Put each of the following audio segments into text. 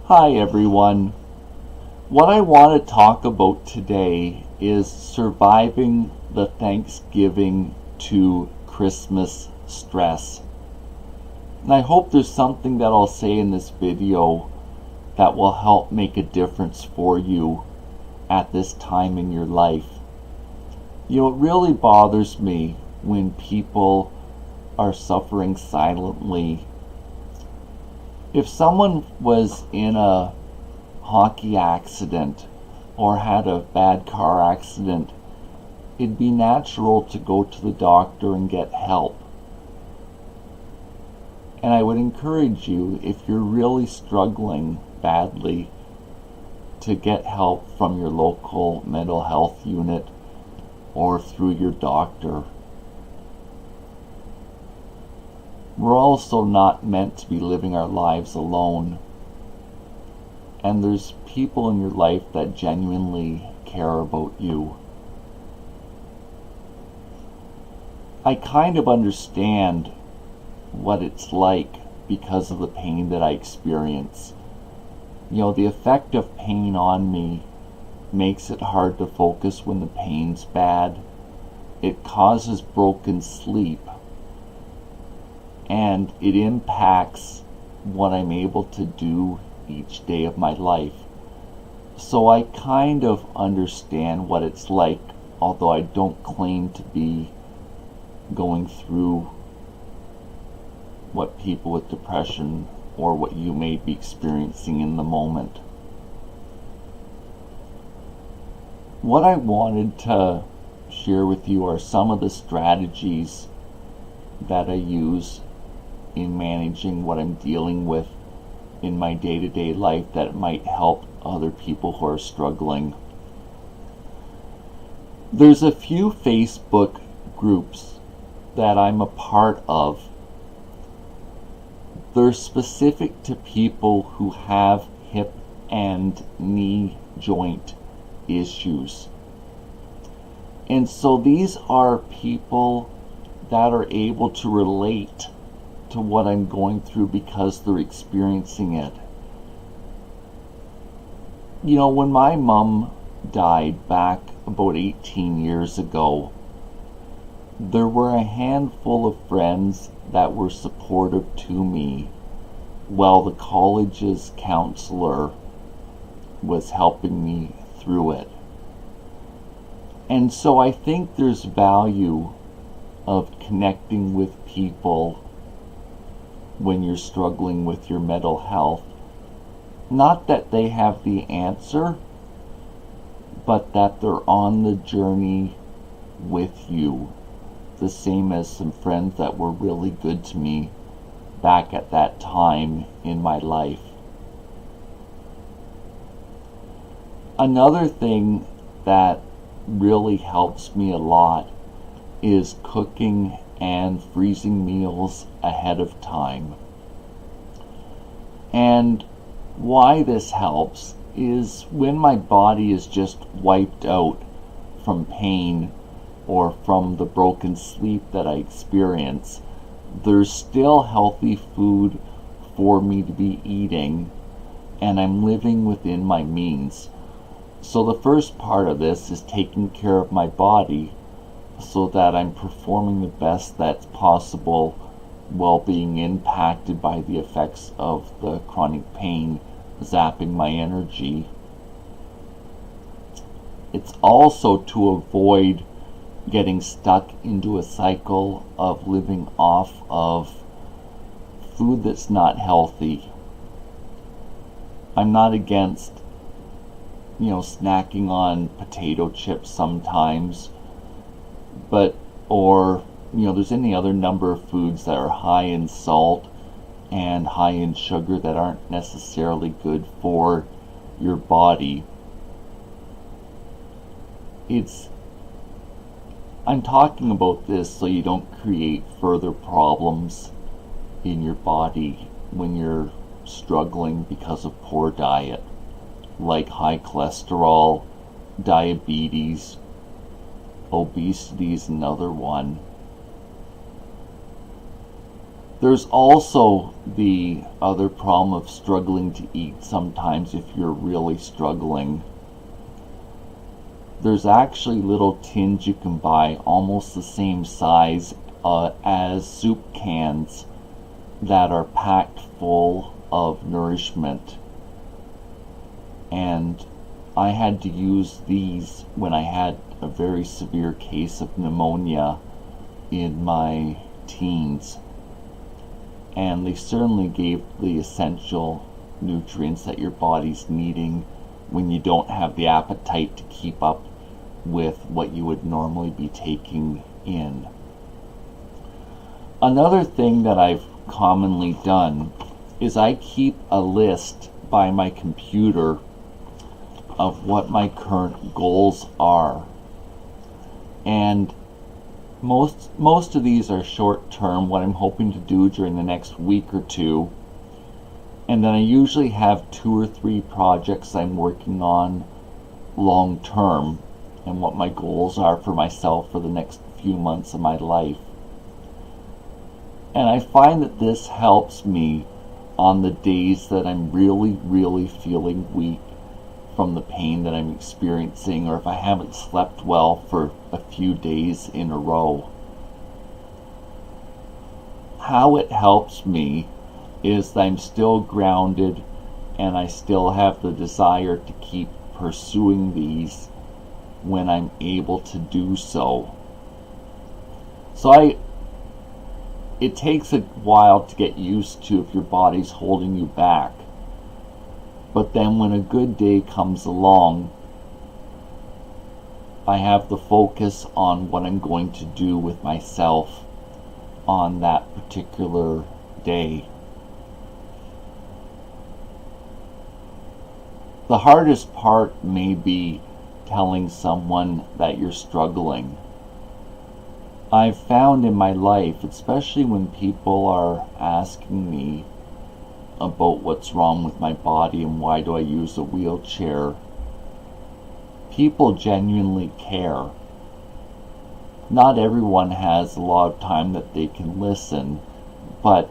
Hi everyone. What I want to talk about today is surviving the Thanksgiving to Christmas stress. And I hope there's something that I'll say in this video that will help make a difference for you at this time in your life. It really bothers me when people are suffering silently. If someone was in a hockey accident or had a bad car accident, it'd be natural to go to the doctor and get help. And I would encourage you, if you're really struggling badly, to get help from your local mental health unit or through your doctor. We're also not meant to be living our lives alone. And there's people in your life that genuinely care about you. I kind of understand what it's like because of the pain that I experience. The effect of pain on me makes it hard to focus when the pain's bad. It causes broken sleep. And it impacts what I'm able to do each day of my life. So I kind of understand what it's like, although I don't claim to be going through what people with depression or what you may be experiencing in the moment. What I wanted to share with you are some of the strategies that I use in managing what I'm dealing with in my day-to-day life that might help other people who are struggling. There's a few Facebook groups that I'm a part of. They're specific to people who have hip and knee joint issues. And so these are people that are able to relate to what I'm going through because they're experiencing it. When my mom died back about 18 years ago, there were a handful of friends that were supportive to me while the college's counselor was helping me through it. And so I think there's value of connecting with people when you're struggling with your mental health. Not that they have the answer, but that they're on the journey with you. The same as some friends that were really good to me back at that time in my life. Another thing that really helps me a lot is cooking and freezing meals ahead of time. And why this helps is when my body is just wiped out from pain or from the broken sleep that I experience, there's still healthy food for me to be eating, and I'm living within my means. So the first part of this is taking care of my body so that I'm performing the best that's possible while being impacted by the effects of the chronic pain zapping my energy. It's also to avoid getting stuck into a cycle of living off of food that's not healthy. I'm not against, snacking on potato chips sometimes, or there's any other number of foods that are high in salt and high in sugar that aren't necessarily good for your body. I'm talking about this so you don't create further problems in your body when you're struggling because of poor diet, like high cholesterol, diabetes, obesity is another one. There's also the other problem of struggling to eat sometimes if you're really struggling. There's actually little tins you can buy almost the same size as soup cans that are packed full of nourishment. And I had to use these when I had a very severe case of pneumonia in my teens. And they certainly gave the essential nutrients that your body's needing when you don't have the appetite to keep up with what you would normally be taking in. Another thing that I've commonly done is I keep a list by my computer of what my current goals are. And most of these are short term, what I'm hoping to do during the next week or two. And then I usually have 2 or 3 projects I'm working on long term and what my goals are for myself for the next few months of my life. And I find that this helps me on the days that I'm really feeling weak from the pain that I'm experiencing, or if I haven't slept well for a few days in a row. How it helps me is that I'm still grounded and I still have the desire to keep pursuing these when I'm able to do so. It takes a while to get used to if your body's holding you back. But then when a good day comes along, I have the focus on what I'm going to do with myself on that particular day. The hardest part may be telling someone that you're struggling. I've found in my life, especially when people are asking me about what's wrong with my body and why do I use a wheelchair, people genuinely care. Not everyone has a lot of time that they can listen, but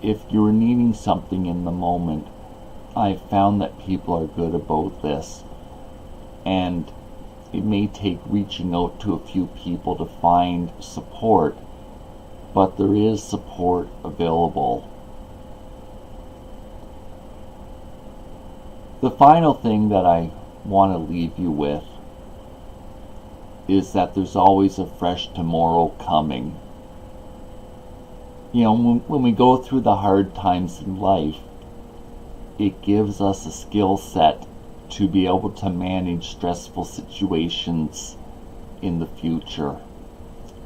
if you're needing something in the moment, I've found that people are good about this. And it may take reaching out to a few people to find support, but there is support available. The final thing that I want to leave you with is that there's always a fresh tomorrow coming. You know, when we go through the hard times in life, it gives us a skill set to be able to manage stressful situations in the future.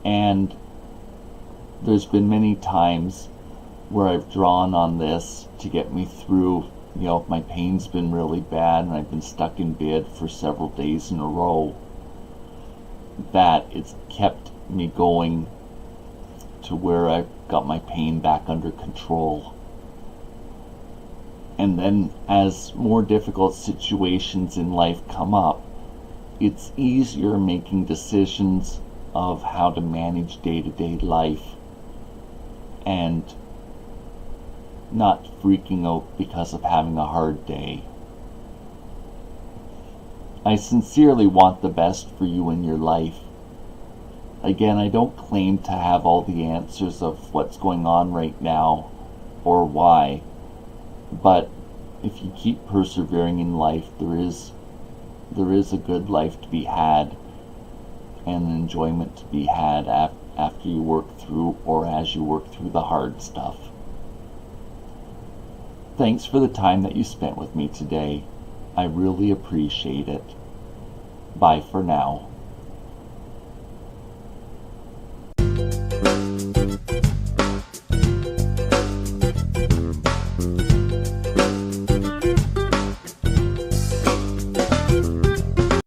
And there's been many times where I've drawn on this to get me through. You know, if my pain's been really bad and I've been stuck in bed for several days in a row, that it's kept me going to where I've got my pain back under control. And then as more difficult situations in life come up, it's easier making decisions of how to manage day-to-day life and not freaking out because of having a hard day. I sincerely want the best for you in your life. Again, I don't claim to have all the answers of what's going on right now or why, but if you keep persevering in life, there is a good life to be had and an enjoyment to be had after you work through or as you work through the hard stuff. Thanks for the time that you spent with me today. I really appreciate it. Bye for now.